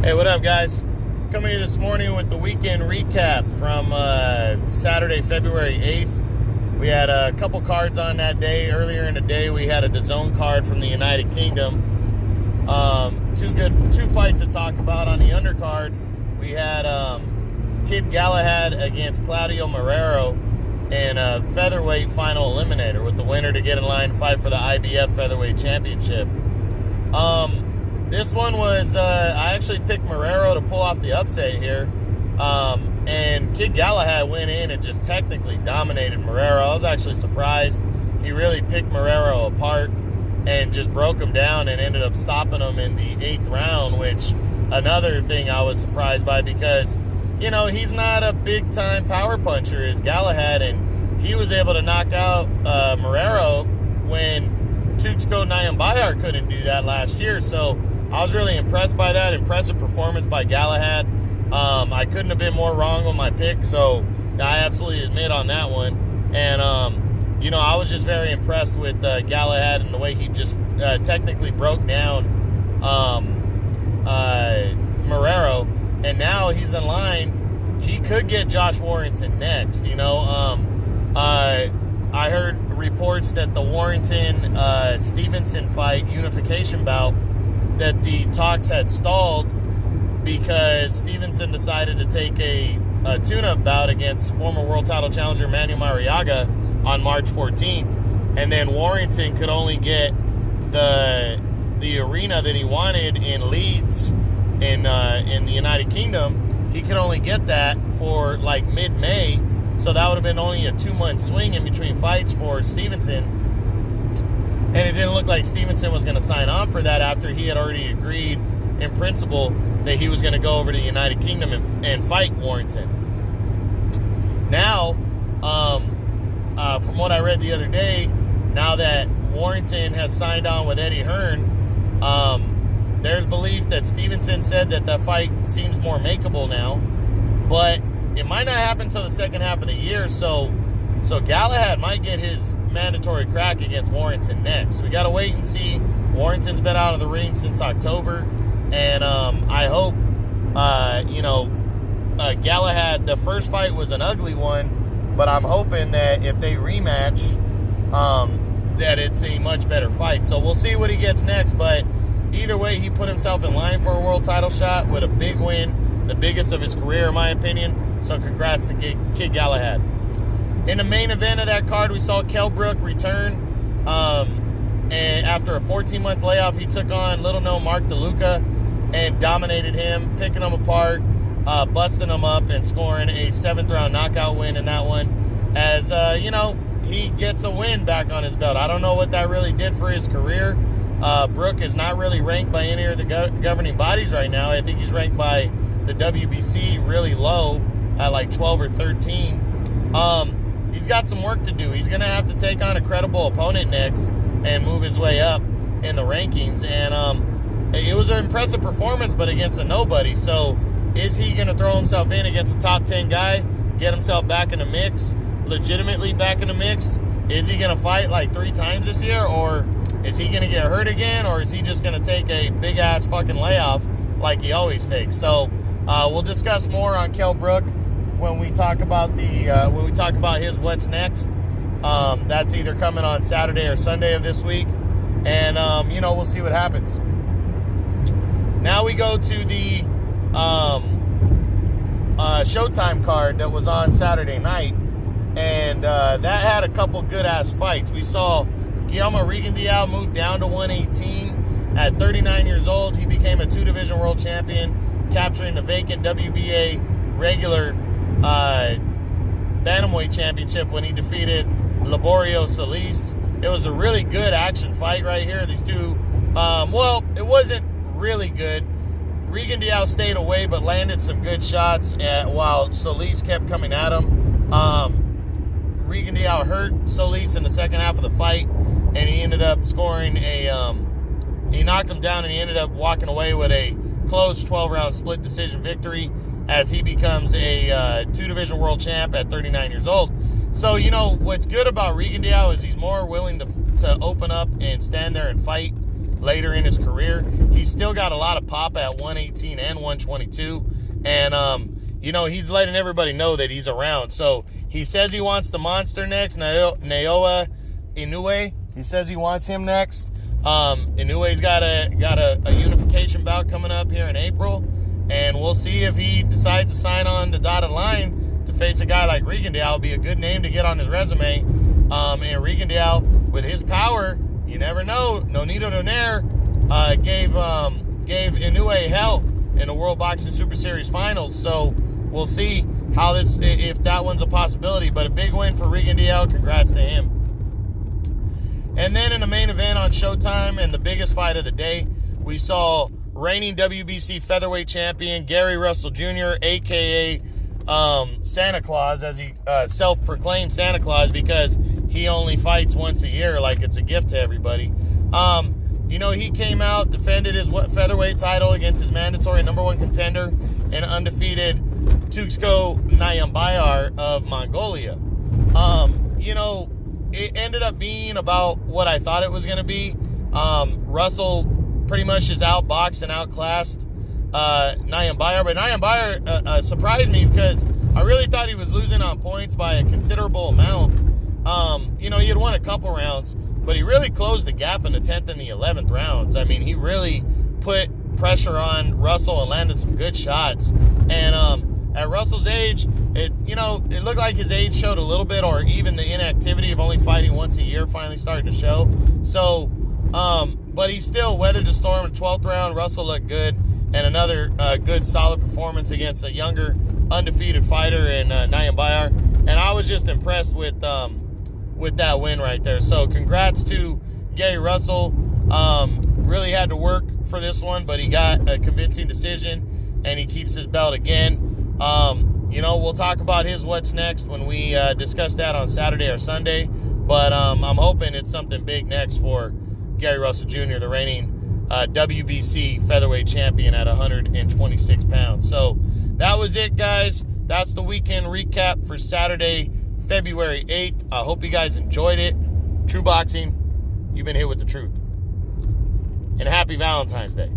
Hey, what up, guys? Coming here this morning with the weekend recap from Saturday, February 8th. We had a couple cards on that day. Earlier in the day, we had a DAZN card from the United Kingdom. Two fights to talk about. On the undercard, we had Kid Galahad against Claudio Marrero in a featherweight final eliminator, with the winner to get in line to fight for the IBF Featherweight Championship. This one was, I actually picked Marrero to pull off the upset here. And Kid Galahad went in and just technically dominated Marrero. I was actually surprised. He really picked Marrero apart and just broke him down and ended up stopping him in the 8th round, which another thing I was surprised by, because, you know, he's not a big-time power puncher as Galahad, and he was able to knock out Marrero when Tuxko Nyambayar couldn't do that last year. So I was really impressed by that. Impressive performance by Galahad. I couldn't have been more wrong on my pick, so I absolutely admit on that one. And, you know, I was just very impressed with Galahad and the way he just technically broke down Marrero. And now he's in line. He could get Josh Warrington next. You know, I heard reports that the Warrington-Stevenson fight, unification bout, that the talks had stalled because Stevenson decided to take a tune-up bout against former world title challenger Manuel Mariaga on March 14th. And then Warrington could only get the arena that he wanted in Leeds in the United Kingdom. He could only get that for like mid-May. So that would have been only a 2-month swing in between fights for Stevenson. And it didn't look like Stevenson was going to sign on for that after he had already agreed in principle that he was going to go over to the United Kingdom and fight Warrington. Now, from what I read the other day, now that Warrington has signed on with Eddie Hearn, there's belief that Stevenson said that the fight seems more makeable now. But it might not happen until the second half of the year, so Galahad might get his mandatory crack against Warrington next. We got to wait and see. Warrington's been out of the ring since October, and I hope, Galahad, the first fight was an ugly one, but I'm hoping that if they rematch, that it's a much better fight. So we'll see what he gets next, but either way, he put himself in line for a world title shot with a big win, the biggest of his career, in my opinion. So congrats to Kid Galahad. In the main event of that card, we saw Kell Brook return. And after a 14-month layoff, he took on little-known Mark DeLuca and dominated him, picking him apart, busting him up, and scoring a 7th-round knockout win in that one. As, he gets a win back on his belt. I don't know what that really did for his career. Brook is not really ranked by any of the governing bodies right now. I think he's ranked by the WBC really low at like 12 or 13. He's got some work to do. He's going to have to take on a credible opponent next and move his way up in the rankings. And it was an impressive performance, but against a nobody. So is he going to throw himself in against a top 10 guy, get himself back in the mix, legitimately back in the mix? Is he going to fight like 3 times this year, or is he going to get hurt again, or is he just going to take a big-ass fucking layoff like he always takes? So we'll discuss more on Kell Brook when we talk about his what's next. That's either coming on Saturday or Sunday of this week, and we'll see what happens. Now we go to the Showtime card that was on Saturday night, and that had a couple good ass fights. We saw Guillermo Rigondeaux moved down to 118 at 39 years old. He became a 2-division world champion, capturing the vacant WBA regular bantamweight championship when he defeated Laborio Solis. It was a really good action fight right here. These two, it wasn't really good. Rigondeaux stayed away but landed some good shots while Solis kept coming at him. Rigondeaux hurt Solis in the second half of the fight, and he ended up scoring he knocked him down, and he ended up walking away with a close 12-round split decision victory as he becomes a 2-division world champ at 39 years old. So, what's good about Rigondeaux is he's more willing to open up and stand there and fight later in his career. he's still got a lot of pop at 118 and 122. And, you know, he's letting everybody know that he's around. So he says he wants the monster next, Naoya Inoue. He says he wants him next. Inoue's got a unification bout coming up here in April. And we'll see if he decides to sign on the dotted line to face a guy like Rigondeaux. It'll be a good name to get on his resume. And Rigondeaux, with his power, you never know. Nonito Donaire gave Inoue hell in the World Boxing Super Series Finals. So we'll see how this, if that one's a possibility. But a big win for Rigondeaux. Congrats to him. And then in the main event on Showtime, and the biggest fight of the day, we saw reigning WBC featherweight champion Gary Russell Jr., a.k.a. Santa Claus, as he self-proclaimed Santa Claus, because he only fights once a year like it's a gift to everybody. You know, he came out, defended his featherweight title against his mandatory #1 contender and undefeated Tugsko Nayambayar of Mongolia. You know, it ended up being about what I thought it was going to be. Russell pretty much just outboxed and outclassed Nayambayar. But Nayambayar surprised me because I really thought he was losing on points by a considerable amount. You know, he had won a couple rounds, but he really closed the gap in the 10th and the 11th rounds. I mean, he really put pressure on Russell and landed some good shots. And at Russell's age, it looked like his age showed a little bit, or even the inactivity of only fighting once a year finally starting to show. So, but he still weathered the storm in the 12th round. Russell looked good, and another good, solid performance against a younger, undefeated fighter in Nayambayar. And I was just impressed with that win right there. So congrats to Gary Russell. Really had to work for this one, but he got a convincing decision, and he keeps his belt again. You know, we'll talk about his what's next when we discuss that on Saturday or Sunday. But I'm hoping it's something big next for Gary Russell Jr., the reigning WBC featherweight champion at 126 pounds. So that was it, guys. That's the weekend recap for Saturday, February 8th. I hope you guys enjoyed it. True Boxing, you've been hit with the truth. And happy Valentine's Day.